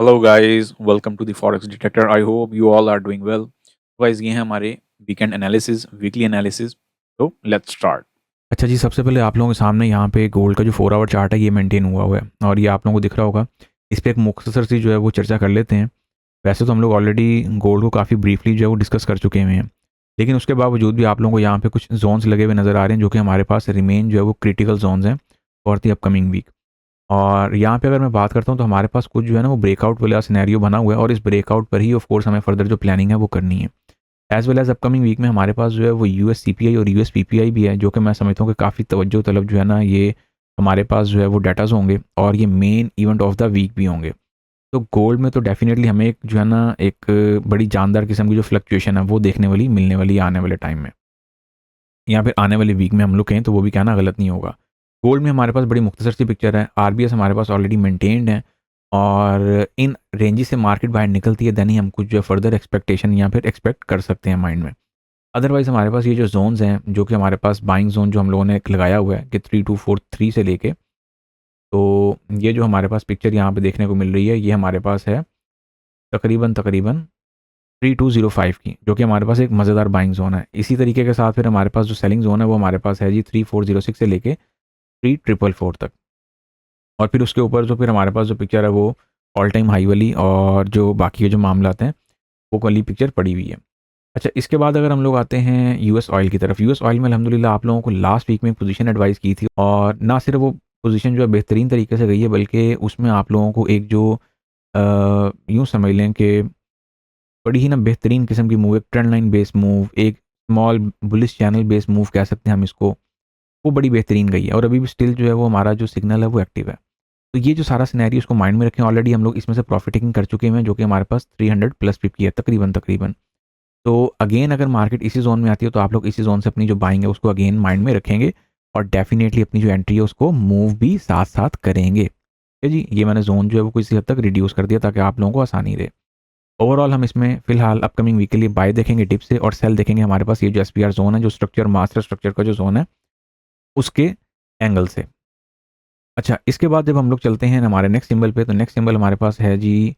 Hello guys, welcome to the forex detector. I hope you all are doing well. Guys, ये है हमारे weekend analysis, weekly analysis. तो let's start. अच्छा जी, सबसे पहले आप लोगों के सामने यहाँ पे गोल्ड का जो 4 आवर चार्ट है ये मेंटेन हुआ हुआ है और ये आप लोगों को दिख रहा होगा। इस पे एक मुख्तसर सी जो है वो चर्चा कर लेते हैं। वैसे तो हम लोग ऑलरेडी गोल्ड को काफ़ी ब्रीफली जो है वो डिस्कस कर चुके हुए हैं, लेकिन उसके बावजूद भी आप लोगों को यहाँ पे कुछ जोन्स लगे हुए नज़र आ रहे हैं जो कि हमारे पास रिमेन जो है वो क्रिटिकल जोन्स हैं फॉर दी अपकमिंग वीक। और यहाँ पे अगर मैं बात करता हूँ तो हमारे पास कुछ जो है ना वो ब्रेकआउट वाला सिनेरियो बना हुआ है और इस ब्रेकआउट पर ही ऑफ कोर्स हमें फर्दर जो प्लानिंग है वो करनी है। As well as upcoming week में हमारे पास जो है वो यूएस सीपीआई और यूएस पीपीआई भी है, जो कि मैं समझता हूँ कि काफ़ी तवज्जो तलब जो है ना ये हमारे पास जो है वो डाटाज होंगे और ये main event of the week भी होंगे। तो गोल्ड में तो डेफिनेटली हमें एक जो है ना एक बड़ी जानदार किस्म की जो फ्लक्चुएशन है वो देखने वाली मिलने वाली है आने वाले टाइम में, या फिर आने वाले वीक में हम लोग कहें तो वो भी कहना गलत नहीं होगा। गोल्ड में हमारे पास बड़ी मुख्तसर सी पिक्चर है, आरबीएस हमारे पास ऑलरेडी मेंटेन्ड है और इन रेंजेस से मार्केट बाहर निकलती है देन ही हम कुछ जो है फर्दर एक्सपेक्टेशन या फिर एक्सपेक्ट कर सकते हैं माइंड में। अदरवाइज़ हमारे पास ये जो ज़ोन्स हैं जो कि हमारे पास बाइंग ज़ोन जो हम लोगों ने एक लगाया हुआ है कि 3243 से लेके, तो ये जो हमारे पास पिक्चर यहाँ पे देखने को मिल रही है ये हमारे पास है तकरीबन तकरीबन 3205 की, जो कि हमारे पास एक मज़ेदार बाइंग ज़ोन है। इसी तरीके के साथ फिर हमारे पास जो सेलिंग ज़ोन है वो हमारे पास है जी 3406 से लेके 3444 तक। और फिर उसके ऊपर जो फिर हमारे पास जो पिक्चर है वो ऑल टाइम हाई वाली और जो बाकी के जो मामलात हैं वो वाली पिक्चर पड़ी हुई है। अच्छा, इसके बाद अगर हम लोग आते हैं यूएस ऑयल की तरफ, यूएस ऑयल में अल्हम्दुलिल्लाह आप लोगों को लास्ट वीक में पोजीशन एडवाइस की थी और ना सिर्फ वो पोजीशन जो है बेहतरीन तरीके से गई है बल्कि उसमें आप लोगों को एक जो यूँ समझ लें कि बड़ी ही ना बेहतरीन किस्म की मूव, एक ट्रेंड लाइन बेस्ड मूव, एक small bullish channel based move कह सकते हैं हम इसको, वो बड़ी बेहतरीन गई है और अभी भी स्टिल जो है वो हमारा जो सिग्नल है वो एक्टिव है। तो ये जो सारा सिनेरियो इसको माइंड में रखें, ऑलरेडी हम लोग इसमें से प्रॉफिट टेकिंग कर चुके हैं जो कि हमारे पास 300 प्लस पिप की है तकरीबन तकरीबन। तो अगेन अगर मार्केट इसी जोन में आती है तो आप लोग इसी जोन से अपनी जो बाइंग है उसको अगेन माइंड में रखेंगे और डेफिनेटली अपनी जो एंट्री है उसको मूव भी साथ साथ करेंगे। ठीक है जी, ये मैंने जोन जो है वो किसी हद तक रिड्यूस कर दिया ताकि आप लोगों को आसानी रहे। ओवरऑल हम इसमें फिलहाल अपकमिंग वीक के लिए बाय देखेंगे डिप से और सेल देखेंगे हमारे पास ये जो एसपीआर जोन है, जो स्ट्रक्चर मास्टर स्ट्रक्चर का जो जोन है उसके एंगल से। अच्छा, इसके बाद जब हम लोग चलते हैं हमारे नेक्स्ट सिंबल पे, तो नेक्स्ट सिंबल हमारे पास है जी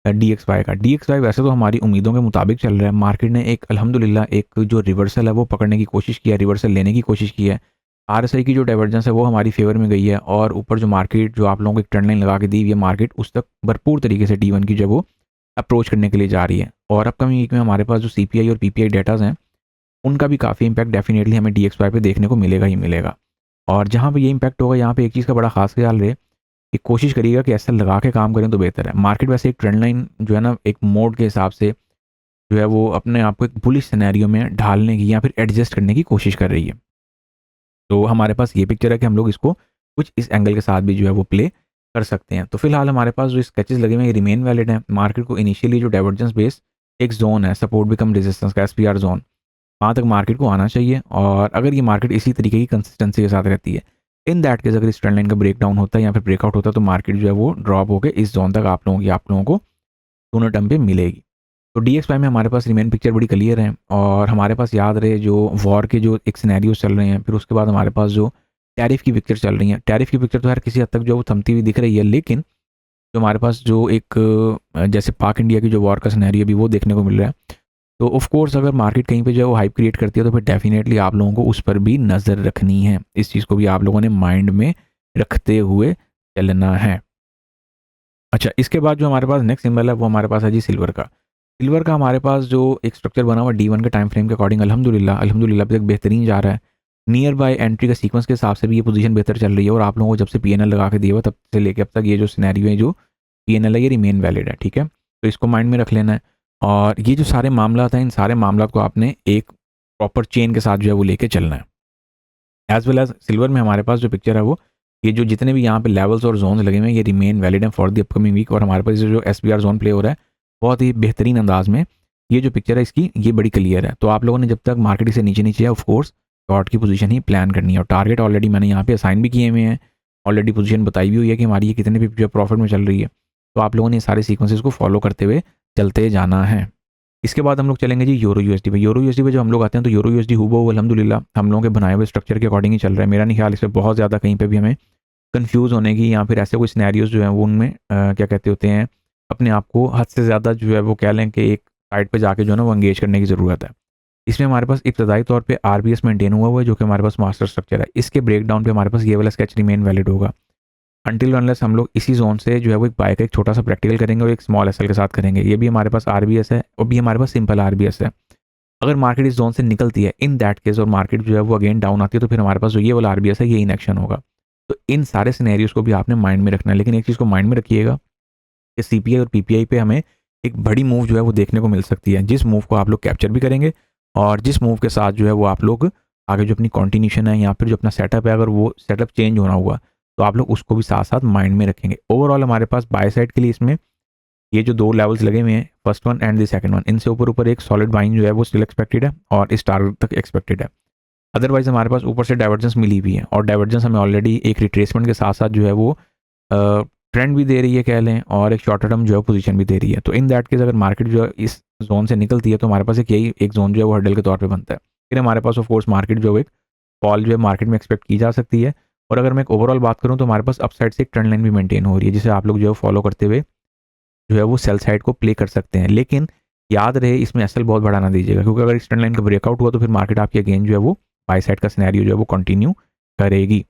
डी एक्स वाई का। डी एक्स वाई वैसे तो हमारी उम्मीदों के मुताबिक चल रहा है, मार्केट ने एक अल्हम्दुलिल्लाह एक जो रिवर्सल है वो पकड़ने की कोशिश की है, रिवर्सल लेने की कोशिश की है। आरएसआई की जो डाइवर्जेंस है वो हमारी फेवर में गई है और ऊपर जो मार्केट जो आप लोगों को एक ट्रेंड लाइन लगा के दी हुई है, मार्केट उस तक भरपूर तरीके से डी1 की जो वो अप्रोच करने के लिए जा रही है। और अपकमिंग वीक में हमारे पास जो सीपीआई और पीपीआई डेटाज हैं उनका भी काफ़ी इंपैक्ट डेफिनेटली हमें डी एक्स वाई पे देखने को मिलेगा ही मिलेगा। और जहाँ पे ये इंपैक्ट होगा यहाँ पे एक चीज़ का बड़ा खास ख्याल रहे कि कोशिश करिएगा कि ऐसा लगा के काम करें तो बेहतर है। मार्केट वैसे एक ट्रेंड लाइन जो है ना एक मोड के हिसाब से जो है वो अपने आप को एक बुलिश सिनेरियो में ढालने की या फिर एडजस्ट करने की कोशिश कर रही है। तो हमारे पास ये पिक्चर है कि हम लोग इसको कुछ इस एंगल के साथ भी जो है वो प्ले कर सकते हैं। तो फिलहाल हमारे पास जो स्केचेस लगे हुए हैं ये रिमेन वैलिड हैं। मार्केट को इनिशियली जो डाइवर्जेंस बेस एक जोन है, सपोर्ट बिकम रेजिस्टेंस का एसपीआर जोन, वहाँ तक मार्केट को आना चाहिए और अगर ये मार्केट इसी तरीके की कंसिस्टेंसी के साथ रहती है, इन दैट केस अगर इस ट्रेंड लाइन का ब्रेक डाउन होता है या फिर ब्रेकआउट होता है तो मार्केट जो है वो ड्रॉप होकर इस जोन तक आप लोगों को दोनों टर्म पे मिलेगी। तो डीएक्सवाई में हमारे पास रिमेन पिक्चर बड़ी क्लियर है और हमारे पास याद रहे जो वॉर के जो एक सिनेरियोज चल रहे हैं, फिर उसके बाद हमारे पास जो टैरिफ की पिक्चर चल रही है। टैरिफ की पिक्चर तो यार किसी हद तक जो वो थमती हुई दिख रही है, लेकिन जो हमारे पास जो एक जैसे पाक इंडिया की जो वॉर का सिनेरियो भी वो देखने को मिल रहा है। तो ऑफ कोर्स अगर मार्केट कहीं पे जो है वो हाइप क्रिएट करती है तो फिर डेफिनेटली आप लोगों को उस पर भी नज़र रखनी है। इस चीज़ को भी आप लोगों ने माइंड में रखते हुए चलना है। अच्छा, इसके बाद जो हमारे पास नेक्स्ट सिंबल है वो हमारे पास है जी सिल्वर का। सिल्वर का हमारे पास जो एक स्ट्रक्चर बना हुआ डी1 के टाइम फ्रेम के अकॉर्डिंग अल्हम्दुलिल्लाह अल्हम्दुलिल्लाह अभी तक बेहतरीन जा रहा है। नियर बाय एंट्री का सीक्वेंस के हिसाब से भी ये पोजीशन बेहतर चल रही है और आप लोगों को जब से पीएनएल लगा के दिया हुआ तब से लेके अब तक ये जो सिनेरियो है जो पीएनएल है ये रिमेन वैलिड है। ठीक है, तो इसको माइंड में रख लेना है और ये जो सारे मामला हैं इन सारे मामला को आपने एक प्रॉपर चेन के साथ जो है वो लेके चलना है। एज वेल एज सिल्वर में हमारे पास जो पिक्चर है वो ये जो जितने भी यहाँ पे लेवल्स और जोन्स लगे हुए हैं ये रिमेन वैलिड हैं फॉर द अपकमिंग वीक और हमारे पास जो एसपीआर जोन प्ले हो रहा है बहुत ही बेहतरीन अंदाज में ये जो पिक्चर है इसकी ये बड़ी क्लियर है। तो आप लोगों ने जब तक मार्केट से नीचे नीचे है ऑफकोर्स शॉर्ट की पोजीशन ही प्लान करनी है और टारगेट ऑलरेडी मैंने यहाँ पे असाइन भी किए हुए हैं, ऑलरेडी पोजीशन बताई भी हुई है कि हमारी ये कितने भी जो प्रॉफिट में चल रही है। तो आप लोगों ने सारे सीक्वेंसेस को फॉलो करते हुए चलते जाना है। इसके बाद हम लोग चलेंगे जी यूरो यूएसडी पे। यूरो यूएसडी पे जब हम लोग आते हैं तो यूरो यूएसडी हुबहू अल्हम्दुलिल्लाह हम लोगों के बनाए हुए स्ट्रक्चर के अकॉर्डिंग ही चल रहा है। मेरा नहीं ख्याल इसमें बहुत ज़्यादा कहीं पे भी हमें कंफ्यूज होने की या फिर ऐसे कोई सिनेरियोज जो हैं वो उनमें क्या कहते होते हैं अपने आप को हद से ज़्यादा जो है वो कह लें कि एक साइड पे जाके जो है ना वो एंगेज करने की ज़रूरत है। इसमें हमारे पास इब्तदाई तौर पे आरबीएस मेंटेन हुआ है जो कि हमारे पास मास्टर स्ट्रक्चर है। इसके ब्रेकडाउन पे हमारे पास ये वाला स्केच रिमेन वैलिड होगा अनटिल अनलेस हम लोग इसी जोन से जो है वो एक बाय का एक छोटा सा प्रैक्टिकल करेंगे और एक स्मॉल एसएल के साथ करेंगे। ये भी हमारे पास आरबीएस है और भी हमारे पास सिंपल आरबीएस है। अगर मार्केट इस जोन से निकलती है इन दैट केस और मार्केट जो है वो अगेन डाउन आती है तो फिर हमारे पास जो ये वाला आरबीएस है ये इनएक्शन होगा। तो इन सारे सिनेरियोज को भी आपने माइंड में रखना है, लेकिन एक चीज़ को माइंड में रखिएगा कि सीपीआई और पीपीआई पे हमें एक बड़ी मूव जो है वो देखने को मिल सकती है, जिस मूव को आप लोग कैप्चर भी करेंगे और जिस मूव के साथ जो है वो आप लोग आगे जो अपनी कॉन्टिन्यूशन है या फिर जो अपना सेटअप है अगर वो सेटअप चेंज होना हुआ तो आप लोग उसको भी साथ साथ माइंड में रखेंगे। ओवरऑल हमारे पास बाय साइड के लिए इसमें ये जो दो लेवल्स लगे हुए हैं, first one and the second one, इनसे ऊपर ऊपर एक सॉलिड बाइंग जो है वो स्टिल एक्सपेक्टेड है और इस टारगेट तक एक्सपेक्टेड है। अदरवाइज हमारे पास ऊपर से डाइवर्जेंस मिली हुई है और डाइवर्जेंस हमें ऑलरेडी एक रिट्रेसमेंट के साथ साथ जो है वो ट्रेंड भी दे रही है कह लें और एक शॉर्ट टर्म जो है पोजीशन भी दे रही है। तो इन दैट केस अगर मार्केट जो है इस जोन से निकलती है तो हमारे पास एक यही एक जोन जो है वो हर्डल के तौर पे बनता है। फिर हमारे पास ऑफ कोर्स मार्केट जो है एक फॉल जो है मार्केट में एक्सपेक्ट की जा सकती है। और अगर मैं एक ओवरऑल बात करूँ तो हमारे पास अपसाइड से एक ट्रेंड लाइन भी मेंटेन हो रही है जिसे आप लोग जो है फॉलो करते हुए जो है वो सेल साइड को प्ले कर सकते हैं। लेकिन याद रहे इसमें एसएल बहुत बड़ा ना दीजिएगा क्योंकि अगर इस ट्रेंड लाइन का ब्रेकआउट हुआ तो फिर मार्केट आपकी अगेन जो है वो बाय साइड का सिनेरियो जो है वो कंटिन्यू करेगी।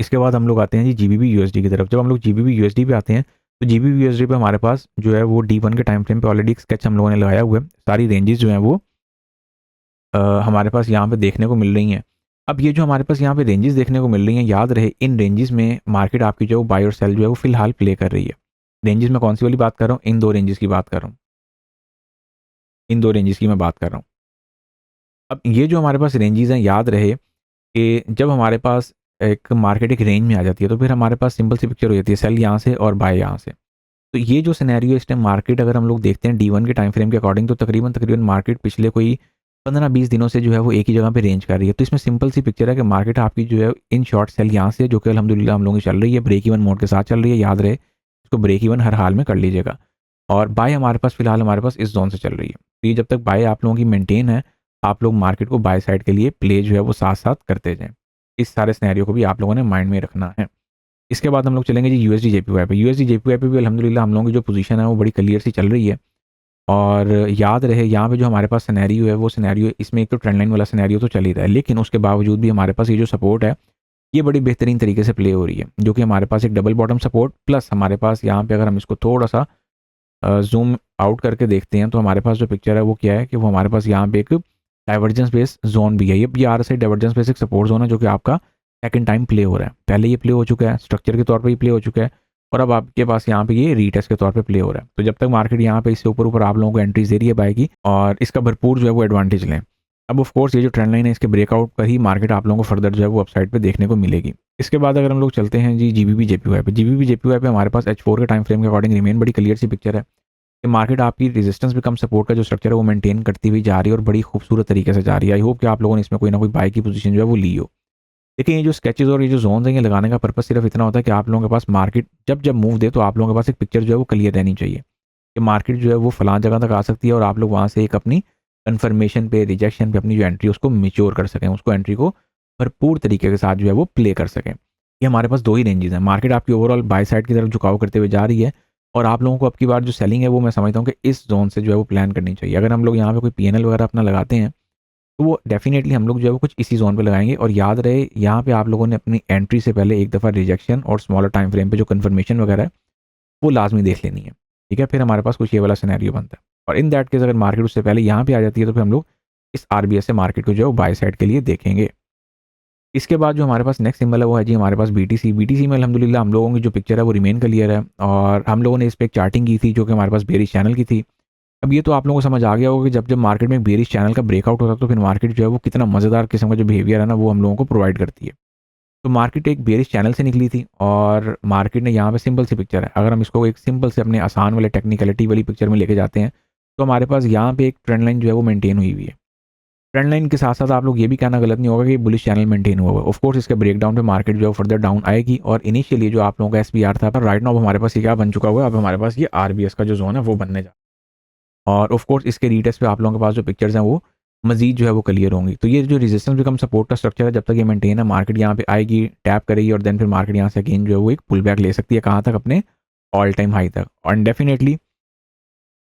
इसके बाद हम लोग आते हैं जी जीबीबी यूएसडी की तरफ। जब हम लोग जीबीबी यूएसडी पे आते हैं तो जीबीबी यूएसडी पे हमारे पास जो है वो D1 के टाइम फ्रेम पे ऑलरेडी एक स्केच हम लोगों ने लगाया हुआ है। सारी रेंजेस जो हैं वो हमारे पास यहाँ पे देखने को मिल रही हैं। अब ये जो हमारे पास यहाँ पे रेंजेस देखने को मिल रही हैं, याद रहे इन रेंजेस में मार्केट आपकी जो बाय और सेल जो है वो फिलहाल प्ले कर रही है। रेंजेस में कौन सी वाली बात कर रहा हूँ, इन दो रेंजेस की बात कर रहा हूँ, इन दो रेंजेस की मैं बात कर रहा हूँ। अब ये जो हमारे पास रेंजेस हैं, याद रहे कि जब हमारे पास एक मार्केट एक रेंज में आ जाती है तो फिर हमारे पास सिंपल सी पिक्चर हो जाती है, सेल यहाँ से और बाय यहाँ से। तो ये जो सिनेरियो इस टाइम मार्केट अगर हम लोग देखते हैं D1 के टाइम फ्रेम के अकॉर्डिंग तो तकरीबन तकरीबन मार्केट पिछले कोई 15-20 दिनों से जो है वो एक ही जगह पे रेंज कर रही है। तो इसमें सिंपल सी पिक्चर है कि मार्केट आपकी जो है इन शॉर्ट सेल यहाँ से जो कि अल्हम्दुलिल्लाह हम लोगों की चल रही है, ब्रेक इवन मोड के साथ चल रही है। याद रहे इसको ब्रेक इवन हर हाल में कर लीजिएगा। और बाय हमारे पास फिलहाल हमारे पास इस जोन से चल रही है। तो ये जब तक बाय आप लोगों की मेंटेन है, आप लोग मार्केट को बाय साइड के लिए प्ले जो है वो साथ साथ करते जाएँ। इस सारे सिनेरियो को भी आप लोगों ने माइंड में रखना है। इसके बाद हम लोग चलेंगे जी यूएसडी जेपीवाई पे। यूएसडी जेपीवाई पे भी अल्हम्दुलिल्लाह हम लोगों की जो पोजीशन है वो बड़ी क्लियर सी चल रही है। और याद रहे यहाँ पे जो हमारे पास सिनेरियो है वो सिनेरियो इसमें एक तो ट्रेंड लाइन वाला सिनेरियो तो चल ही रहा है, लेकिन उसके बावजूद भी हमारे पास ये जो सपोर्ट है ये बड़ी बेहतरीन तरीके से प्ले हो रही है, जो कि हमारे पास एक डबल बॉटम सपोर्ट प्लस हमारे पास यहाँ पे अगर हम इसको थोड़ा सा जूम आउट करके देखते हैं तो हमारे पास जो पिक्चर है वो क्या है कि वो हमारे पास यहाँ पे एक डाइवर्जेंस बेस जोन भी है। ये R S I divergence base एक सपोर्ट जोन है जो कि आपका सेकंड टाइम प्ले हो रहा है। पहले ये प्ले हो चुका है, स्ट्रक्चर के तौर पे ये प्ले हो चुका है और अब आपके पास यहाँ पे ये रीटेस्ट के तौर पे प्ले हो रहा है। तो जब तक मार्केट यहाँ पे इससे ऊपर ऊपर आप लोगों को एंट्रीज दे रही है बाय की और इसका भरपूर जो है वो एडवांटेज लें। अब ऑफ कोर्स ये जो ट्रेंड लाइन है इसके ब्रेकआउट पर ही मार्केट आप लोगों को फर्दर जो है वो अपसाइड पे देखने को मिलेगी। इसके बाद अगर हम लोग चलते हैं जी जीबीबी जेपीवाई पे। जीबीबी जेपीवाई पे हमारे पास H4 के टाइम फ्रेम के अकॉर्डिंग रिमेन बड़ी क्लियर सी पिक्चर है कि मार्केट आपकी रेजिस्टेंस भी कम सपोर्ट का जो स्ट्रक्चर है वो मेंटेन करती हुई जा रही है और बड़ी खूबसूरत तरीके से जा रही है। आई होप कि आप लोगों ने इसमें कोई ना कोई बाय की पोजीशन जो है वो ली हो। लेकिन ये जो स्केचेस और ये जो जोन है ये लगाने का पर्पस सिर्फ इतना होता है कि आप लोगों के पास मार्केट जब जब मूव दे तो आप लोगों के पास एक पिक्चर जो है वो क्लियर रहनी चाहिए कि मार्केट जो है वो फलां जगह तक आ सकती है और आप लोग वहाँ से एक अपनी कन्फर्मेशन पे रिजेक्शन पे अपनी जो एंट्री उसको मिच्योर कर सकें, उसको एंट्री को भरपूर तरीके के साथ जो है वो प्ले कर सकें। ये हमारे पास दो ही रेंजेस हैं। मार्केट आपकी ओवरऑल बाय साइड की तरफ झुकाव करते हुए जा रही है और आप लोगों को अब की बार जो सेलिंग है वो मैं समझता हूँ कि इस जोन से जो है वो प्लान करनी चाहिए। अगर हम लोग यहाँ पे कोई पीएनएल वगैरह अपना लगाते हैं तो वो डेफिनेटली हम लोग जो है वो कुछ इसी जोन पे लगाएंगे। और याद रहे यहाँ पे आप लोगों ने अपनी एंट्री से पहले एक दफ़ा रिजेक्शन और स्मॉलर टाइम फ्रेम पे जो कन्फर्मेशन वगैरह है वो लाजमी देख लेनी है, ठीक है। फिर हमारे पास कुछ ये वाला सिनेरियो बनता है और इन दैट केस अगर मार्केट उससे पहले यहाँ पे आ जाती है तो फिर हम लोग इस आरबीएस से मार्केट को जो है वो बाय साइड के लिए देखेंगे। इसके बाद जो हमारे पास नेक्स्ट सिंबल है वो है जी हमारे पास बीटीसी। बीटीसी में अल्हम्दुलिल्लाह हम लोगों की जो पिक्चर है वो रिमेन क्लियर है और हम लोगों ने इस पर एक चार्टिंग की थी जो कि हमारे पास बेरिश चैनल की थी। अब ये तो आप लोगों को समझ आ गया होगा कि जब जब मार्केट में बेरिश चैनल का ब्रेकआउट होता है तो फिर मार्केट जो है वो कितना मज़ेदार किस्म का जो बिहेवियर है ना वो हम लोगों को प्रोवाइड करती है। तो मार्केट एक बेरिश चैनल से निकली थी और मार्केट ने यहाँ पे सिंपल सी पिक्चर है, अगर हम इसको एक सिंपल से अपने आसान वाले टेक्निकलिटी वाली पिक्चर में लेके जाते हैं तो हमारे पास यहाँ पे एक ट्रेंड लाइन जो है वो मेंटेन हुई हुई है। ट्रेंड लाइन के साथ साथ आप लोग ये भी कहना गलत नहीं होगा कि बुलिश चैनल मेंटेन हुआ है। ऑफ कोर्स इसके ब्रेकडाउन पे मार्केट जो है फर्दर डाउन आएगी और इनिशियली जो आप लोगों का एसबीआर था पर राइट नाउ हमारे पास ये क्या बन चुका हुआ है, अब हमारे पास ये आरबीएस का जो जोन है वो बनने जा और ऑफ कोर्स इसके रीटेस्ट पे आप लोगों के पास जो पिक्चर्स हैं वो मजीद जो है वो क्लियर होंगी। तो ये जो रेजिस्टेंस बिकम सपोर्ट का स्ट्रक्चर है जब तक ये मेंटेन है मार्केट यहाँ पे आएगी, टैप करेगी और देन फिर मार्केट यहाँ से अगेन जो है वो एक पुल बैक ले सकती है कहाँ तक, अपने ऑल टाइम हाई तक, और डेफिनेटली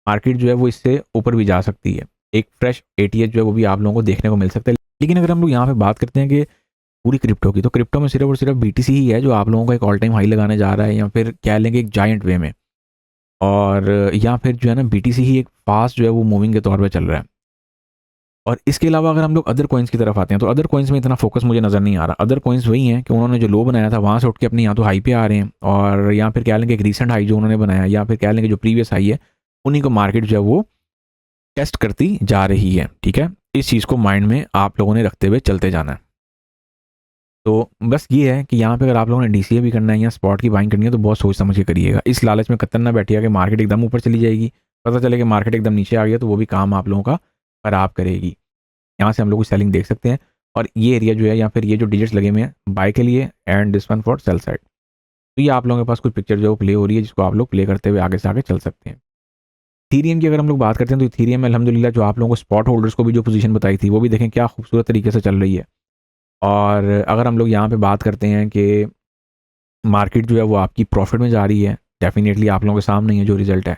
मार्केट जो है वो इससे ऊपर भी जा सकती है। एक फ्रेश एटीएच जो है वो भी आप लोगों को देखने को मिल सकता है। लेकिन अगर हम लोग यहाँ पे बात करते हैं कि पूरी क्रिप्टो की, तो क्रिप्टो में सिर्फ और सिर्फ बीटीसी ही है जो आप लोगों को एक ऑल टाइम हाई लगाने जा रहा है, या फिर कह लेंगे एक जायंट वे में, और या फिर जो है ना बीटीसी ही एक फास्ट जो है वो मूविंग के तौर पे चल रहा है। और इसके अलावा अगर हम लोग अदर कॉइन्स की तरफ आते हैं तो अदर कॉइन्स में इतना फोकस मुझे नज़र नहीं आ रहा। अदर कॉइन्स वही हैं कि उन्होंने जो लो बनाया था वहाँ से उठ के अपने यहाँ तो हाई पे आ रहे हैं, और या फिर कह लेंगे एक रीसेंट हाई जो उन्होंने बनाया, या फिर कह लेंगे जो प्रीवियस हाई है, उन्हीं को मार्केट जो है वो टेस्ट करती जा रही है। ठीक है, इस चीज़ को माइंड में आप लोगों ने रखते हुए चलते जाना है। तो बस ये है कि यहाँ पे अगर आप लोगों ने डीसीए भी करना है या स्पॉट की बाइंग करनी है तो बहुत सोच समझ के करिएगा। इस लालच में कतरना बैठिएगा कि मार्केट एकदम ऊपर चली जाएगी, पता चले कि मार्केट एकदम नीचे आ गया तो वो भी काम आप लोगों का खराब करेगी। यहाँ से हम लोग सेलिंग देख सकते हैं, और ये एरिया जो है या फिर ये जो डिजिट्स लगे हुए हैं बाय के लिए, and this one for sell side. तो ये आप लोगों के पास कुछ पिक्चर जो प्ले हो रही है जिसको आप लोग प्ले करते हुए आगे से आगे चल सकते हैं। इथीरियम की अगर हम लोग बात करते हैं तो इथीरियम में अल्हम्दुलिल्लाह जो आप लोगों को स्पॉट होल्डर्स को भी जो पोजीशन बताई थी वो भी देखें क्या खूबसूरत तरीके से चल रही है। और अगर हम लोग यहाँ पे बात करते हैं कि मार्केट जो है वो आपकी प्रॉफिट में जा रही है, डेफिनेटली आप लोगों के सामने ही है जो रिजल्ट है।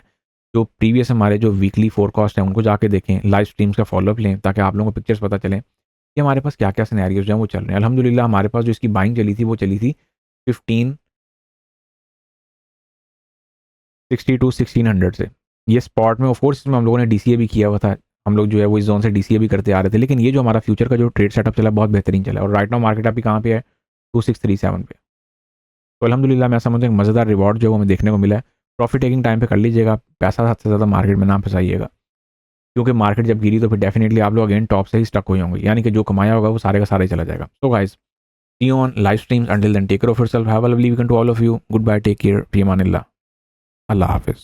जो प्रीवियस हमारे जो वीकली फोरकास्ट है उनको जाके देखें, लाइव स्ट्रीम्स का फॉलोअप लें ताकि आप लोगों को पिक्चर्स पता चलें कि हमारे पास क्या क्या सिनेरियोज हैं वो चल रहे हैं। अल्हम्दुलिल्लाह हमारे पास जो इसकी बाइंग चली थी वो चली थी 1560 टू 1600 से। ये स्पॉट में ऑफकोर्स इसमें हम लोगों ने डीसीए भी किया हुआ था, हम लोग जो है वो इस जोन से डीसीए भी करते आ रहे थे, लेकिन ये जो हमारा फ्यूचर का जो ट्रेड सेटअप चला बहुत बेहतरीन चला, और राइट नाउ मार्केट अभी कहाँ पे है 2637 पे। तो अल्हम्दुलिल्लाह मैं समझता हूँ मज़ेदार रिवॉर्ड जो है वो हमें देखने को मिला है। प्रॉफिट टेकिंग टाइम पे कर लीजिएगा, पैसा सबसे ज़्यादा मार्केट में ना फंसाइएगा, क्योंकि मार्केट जब गिरी तो फिर डेफिनेटली आप लोग अगेन टॉप से ही स्टक हुए होंगे, यानी कि जो कमाया होगा वो सारे का सारा ही चला जाएगा। So guys, see you on live streams, until then take care of yourself, have a lovely weekend to all of you, good bye, take care, फी अमानिल्लाह, अल्लाह हाफिज़।